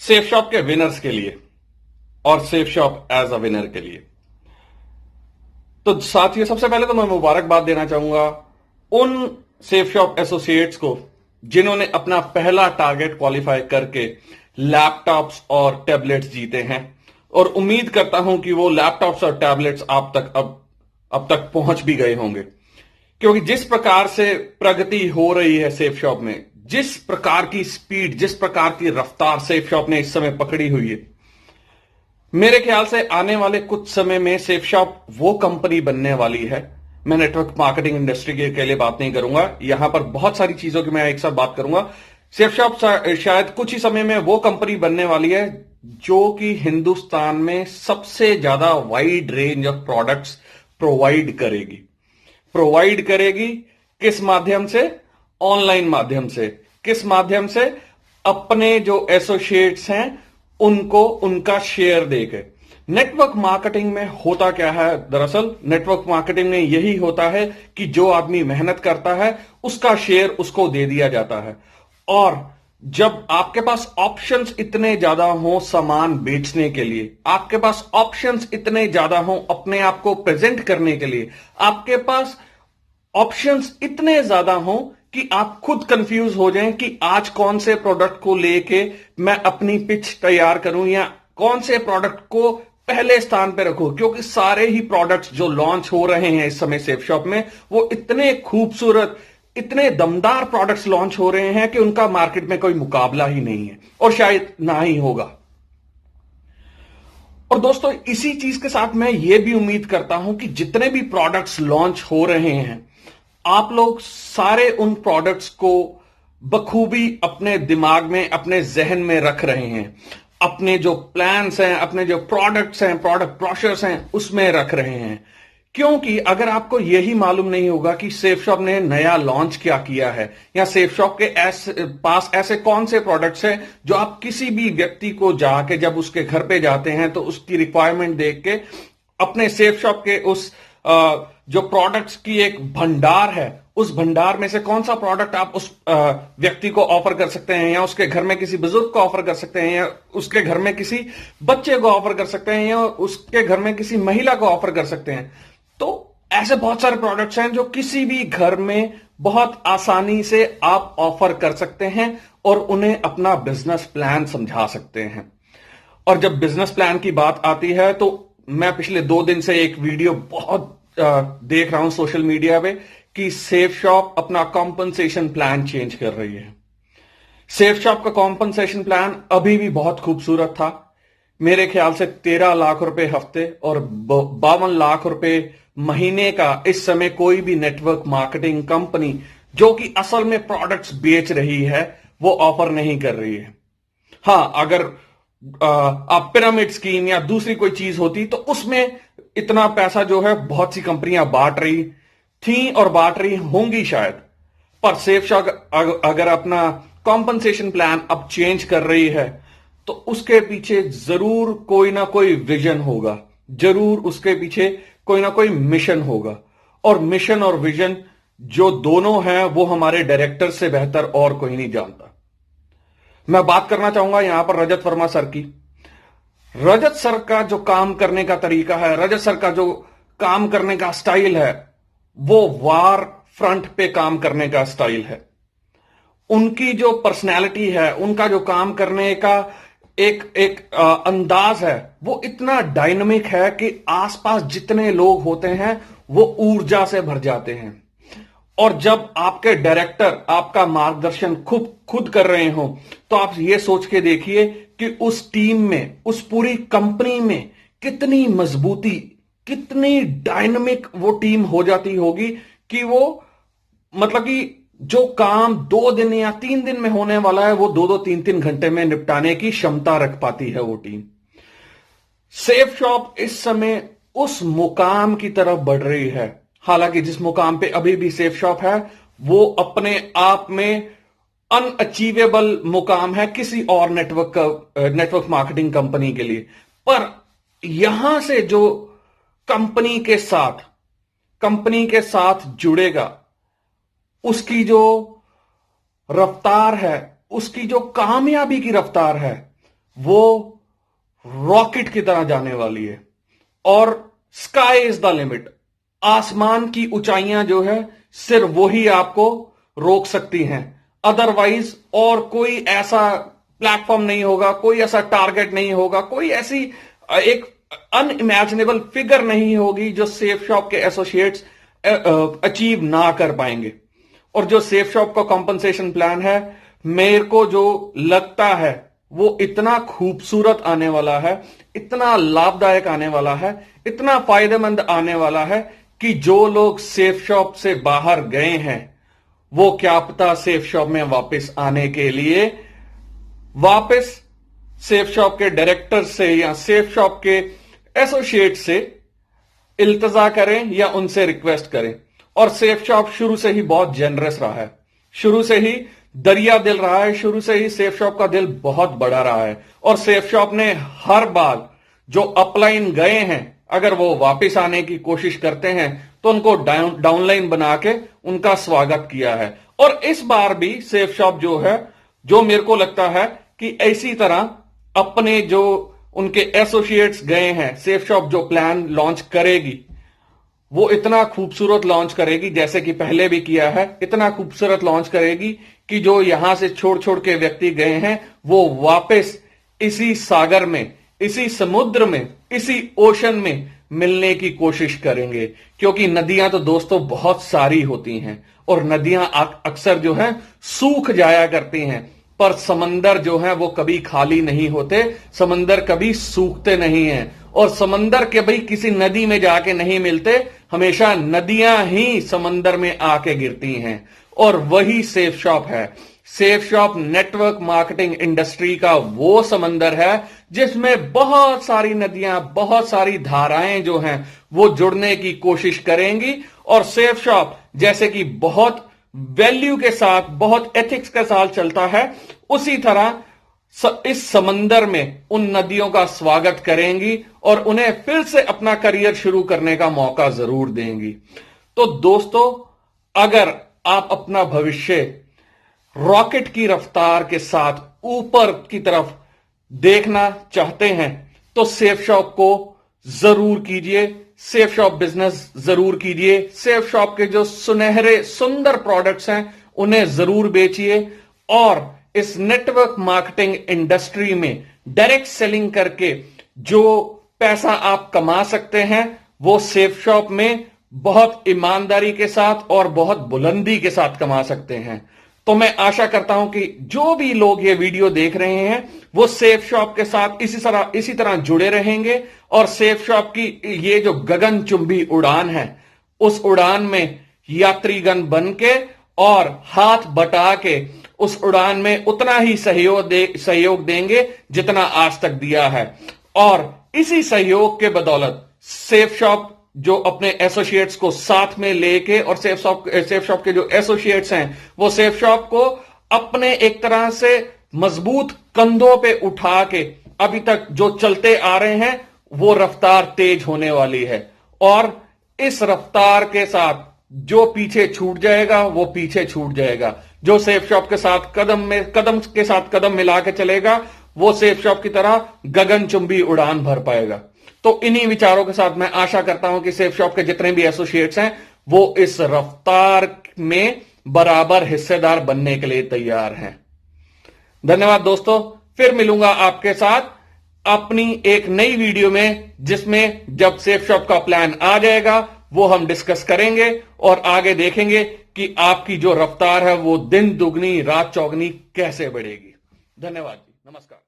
Safe shop के winners के लिए और Safe Shop as a winner के लिए। तो साथियों, सबसे पहले तो मैं मुबारकबाद देना चाहूंगा उन सेफ शॉप एसोसिएट्स को जिन्होंने अपना पहला टारगेट क्वालिफाई करके लैपटॉप्स और टैबलेट्स जीते हैं। और उम्मीद करता हूं कि वो लैपटॉप्स और टैबलेट्स आप तक अब तक पहुंच भी गए होंगे, क्योंकि जिस प्रकार से प्रगति हो रही है सेफ शॉप में, जिस प्रकार की स्पीड, जिस प्रकार की रफ्तार सेफ शॉप ने इस समय पकड़ी हुई है, मेरे ख्याल से आने वाले कुछ समय में सेफ शॉप वो कंपनी बनने वाली है। मैं नेटवर्क मार्केटिंग इंडस्ट्री के लिए बात नहीं करूंगा, यहां पर बहुत सारी चीजों की मैं एक साथ बात करूंगा। सेफ शॉप शायद कुछ ही समय में वो कंपनी बनने वाली है जो कि हिंदुस्तान में सबसे ज्यादा wide range of products provide करेगी। किस माध्यम से? ऑनलाइन माध्यम से। किस माध्यम से? अपने जो एसोसिएट्स हैं उनको उनका शेयर देके। नेटवर्क मार्केटिंग में होता क्या है? दरअसल नेटवर्क मार्केटिंग में यही होता है कि जो आदमी मेहनत करता है उसका शेयर उसको दे दिया जाता है। और जब आपके पास ऑप्शंस इतने ज्यादा हो सामान बेचने के लिए, आपके पास ऑप्शंस इतने ज्यादा हो अपने आप को प्रेजेंट करने के लिए, आपके पास ऑप्शंस इतने ज्यादा हो कि आप खुद कंफ्यूज हो जाएं कि आज कौन से प्रोडक्ट को लेके मैं अपनी पिच तैयार करूं या कौन से प्रोडक्ट को पहले स्थान पे रखूं, क्योंकि सारे ही प्रोडक्ट्स जो लॉन्च हो रहे हैं इस समय सेफ शॉप में वो इतने खूबसूरत, इतने दमदार प्रोडक्ट्स लॉन्च हो रहे हैं कि उनका मार्केट में कोई मुकाबला ही नहीं है और शायद ना ही होगा। और दोस्तों, इसी चीज के साथ मैं ये भी उम्मीद करता हूं कि जितने भी प्रोडक्ट्स लॉन्च हो रहे हैं, आप लोग सारे उन प्रोडक्ट्स को बखूबी अपने दिमाग में, अपने जहन में रख रहे हैं, अपने जो प्लान्स हैं, अपने जो प्रोडक्ट्स हैं, प्रोडक्ट ब्रोशर्स हैं, उसमें रख रहे हैं। क्योंकि अगर आपको यही मालूम नहीं होगा कि सेफ शॉप ने नया लॉन्च क्या किया है या सेफ शॉप के पास ऐसे कौन से प्रोडक्ट्स हैं जो आप किसी भी व्यक्ति को जाके जब उसके घर पे जाते हैं तो उसकी रिक्वायरमेंट देख के अपने सेफ शॉप के उस जो प्रोडक्ट्स की एक भंडार है, उस भंडार में से कौन सा प्रोडक्ट आप उस व्यक्ति को ऑफर कर सकते हैं या उसके घर में किसी बुजुर्ग को ऑफर कर सकते हैं या उसके घर में किसी बच्चे को ऑफर कर सकते हैं या उसके घर में किसी महिला को ऑफर कर सकते हैं। तो ऐसे बहुत सारे प्रोडक्ट्स हैं जो किसी भी घर में बहुत आसानी से आप ऑफर कर सकते हैं और उन्हें अपना बिजनेस प्लान समझा सकते हैं। और जब बिजनेस प्लान की बात आती है तो मैं पिछले 2 दिन से एक वीडियो बहुत देख रहा हूं सोशल मीडिया पे कि सेफ शॉप अपना कॉम्पनसेशन प्लान चेंज कर रही है। सेफ शॉप का कॉम्पनसेशन प्लान अभी भी बहुत खूबसूरत था। मेरे ख्याल से 13 लाख रुपए हफ्ते और 52 लाख रुपए महीने का इस समय कोई भी नेटवर्क मार्केटिंग कंपनी जो कि असल में प्रोडक्ट्स बेच रही है वो ऑफर नहीं कर रही है। हां, अगर आप पिरामिड स्कीम या दूसरी कोई चीज होती तो उसमें इतना पैसा जो है बहुत सी कंपनियां बांट रही थी और बांट रही होंगी शायद। पर सेफ शॉप अगर अपना कॉम्पनसेशन प्लान अब चेंज कर रही है तो उसके पीछे जरूर कोई ना कोई विजन होगा, जरूर उसके पीछे कोई ना कोई मिशन होगा। और मिशन और विजन जो दोनों हैं वो हमारे डायरेक्टर से बेहतर और कोई नहीं जानता। मैं बात करना चाहूंगा यहां पर रजत वर्मा सर की। रजत सर का जो काम करने का तरीका है, रजत सर का जो काम करने का स्टाइल है, वो वार फ्रंट पे काम करने का स्टाइल है। उनकी जो पर्सनैलिटी है, उनका जो काम करने का एक एक अंदाज है, वो इतना डायनामिक है कि आसपास जितने लोग होते हैं वो ऊर्जा से भर जाते हैं। और जब आपके डायरेक्टर आपका मार्गदर्शन खुद कर रहे हो तो आप ये सोच के देखिए कि उस टीम में, उस पूरी कंपनी में कितनी मजबूती, कितनी डायनामिक वो टीम हो जाती होगी कि वो, मतलब कि जो काम 2 दिन या 3 दिन में होने वाला है वो 2-2, 3-3 घंटे में निपटाने की क्षमता रख पाती है वो टीम। सेफ शॉप इस समय उस मुकाम की तरफ बढ़ रही है। हालांकि जिस मुकाम पे अभी भी सेफ शॉप है वो अपने आप में अनअचीवेबल मुकाम है किसी और नेटवर्क मार्केटिंग कंपनी के लिए। पर यहां से जो कंपनी के साथ जुड़ेगा, उसकी जो रफ्तार है, उसकी जो कामयाबी की रफ्तार है, वो रॉकेट की तरह जाने वाली है और स्काई इज द लिमिट। आसमान की ऊंचाइयां जो है सिर्फ वही आपको रोक सकती हैं, अदरवाइज और कोई ऐसा प्लेटफॉर्म नहीं होगा, कोई ऐसा टारगेट नहीं होगा, कोई ऐसी एक अनइमेजिनेबल फिगर नहीं होगी जो सेफ शॉप के एसोसिएट्स अचीव ना कर पाएंगे। और जो सेफ शॉप का कॉम्पनसेशन प्लान है, मेरे को जो लगता है वो इतना खूबसूरत आने वाला है, इतना लाभदायक आने वाला है, इतना फायदेमंद आने वाला है कि जो लोग सेफ शॉप से बाहर गए हैं वो क्या पता सेफ शॉप में वापस आने के लिए वापस सेफ शॉप के डायरेक्टर से या सेफ शॉप के एसोसिएट से इल्तजा करें या उनसे रिक्वेस्ट करें। और सेफ शॉप शुरू से ही बहुत जेनरस रहा है, शुरू से ही दरिया दिल रहा है, शुरू से ही सेफ शॉप का दिल बहुत बड़ा रहा है। और सेफ शॉप ने हर बार जो अपलाइन गए हैं, अगर वो वापस आने की कोशिश करते हैं तो उनको डाउनलाइन बना के उनका स्वागत किया है। और इस बार भी सेफ शॉप जो है, जो मेरे को लगता है कि इसी तरह अपने जो उनके एसोसिएट्स गए हैं, सेफ शॉप जो प्लान लॉन्च करेगी वो इतना खूबसूरत लॉन्च करेगी, जैसे कि पहले भी किया है, इतना खूबसूरत लॉन्च करेगी कि जो यहां से छोड़ छोड़ के व्यक्ति गए हैं वो वापस इसी सागर में, इसी समुद्र में, इसी ओशन में मिलने की कोशिश करेंगे। क्योंकि नदियां तो दोस्तों बहुत सारी होती हैं और नदियां अक्सर जो है सूख जाया करती हैं, पर समंदर जो है वो कभी खाली नहीं होते, समंदर कभी सूखते नहीं हैं। और समंदर के भाई किसी नदी में जाके नहीं मिलते, हमेशा नदियां ही समंदर में आके गिरती हैं। और वही सेफ शॉप है। Safe shop network marketing industry का वो समंदर है जिसमें बहुत सारी नदियां, बहुत सारी धाराएं जो हैं वो जुड़ने की कोशिश करेंगी। और सेफ शॉप जैसे कि बहुत वैल्यू के साथ, बहुत एथिक्स के साथ चलता है, उसी तरह इस समंदर में उन नदियों का स्वागत करेंगी और उन्हें फिर से अपना करियर शुरू करने का मौका जरूर देंगी। तो दोस्तों, अगर आप अपना भविष्य रॉकेट की रफ्तार के साथ ऊपर की तरफ देखना चाहते हैं तो सेफ शॉप को जरूर कीजिए, सेफ शॉप बिजनेस जरूर कीजिए। सेफ शॉप के जो सुनहरे सुंदर प्रोडक्ट्स हैं उन्हें जरूर बेचिए और इस नेटवर्क मार्केटिंग इंडस्ट्री में डायरेक्ट सेलिंग करके जो पैसा आप कमा सकते हैं वो सेफ शॉप में बहुत ईमानदारी के साथ और बहुत बुलंदी के साथ कमा सकते हैं। तो मैं आशा करता हूं कि जो भी लोग ये वीडियो देख रहे हैं वो सेफ शॉप के साथ इसी तरह जुड़े रहेंगे और सेफ शॉप की ये जो गगनचुंबी उड़ान है उस उड़ान में यात्रीगण बन के और हाथ बटा के उस उड़ान में उतना ही सहयोग देंगे जितना आज तक दिया है। और इसी सहयोग के बदौलत सेफ शॉप जो अपने एसोसिएट्स को साथ में लेके और सेफ शॉप के जो एसोसिएट्स हैं वो सेफ शॉप को अपने एक तरह से मजबूत कंधों पे उठा के अभी तक जो चलते आ रहे हैं वो रफ्तार तेज होने वाली है। और इस रफ्तार के साथ जो पीछे छूट जाएगा वो पीछे छूट जाएगा। जो सेफ शॉप के साथ कदम के साथ कदम मिला के चलेगा वो सेफ शॉप की तरह गगनचुंबी उड़ान भर पाएगा। तो इन्हीं विचारों के साथ मैं आशा करता हूं कि सेफ शॉप के जितने भी एसोसिएट्स हैं वो इस रफ्तार में बराबर हिस्सेदार बनने के लिए तैयार हैं। धन्यवाद दोस्तों, फिर मिलूंगा आपके साथ अपनी एक नई वीडियो में, जिसमें जब सेफ शॉप का प्लान आ जाएगा वो हम डिस्कस करेंगे और आगे देखेंगे कि आपकी जो रफ्तार है वो दिन दुगनी रात चौगनी कैसे बढ़ेगी। धन्यवाद जी, नमस्कार।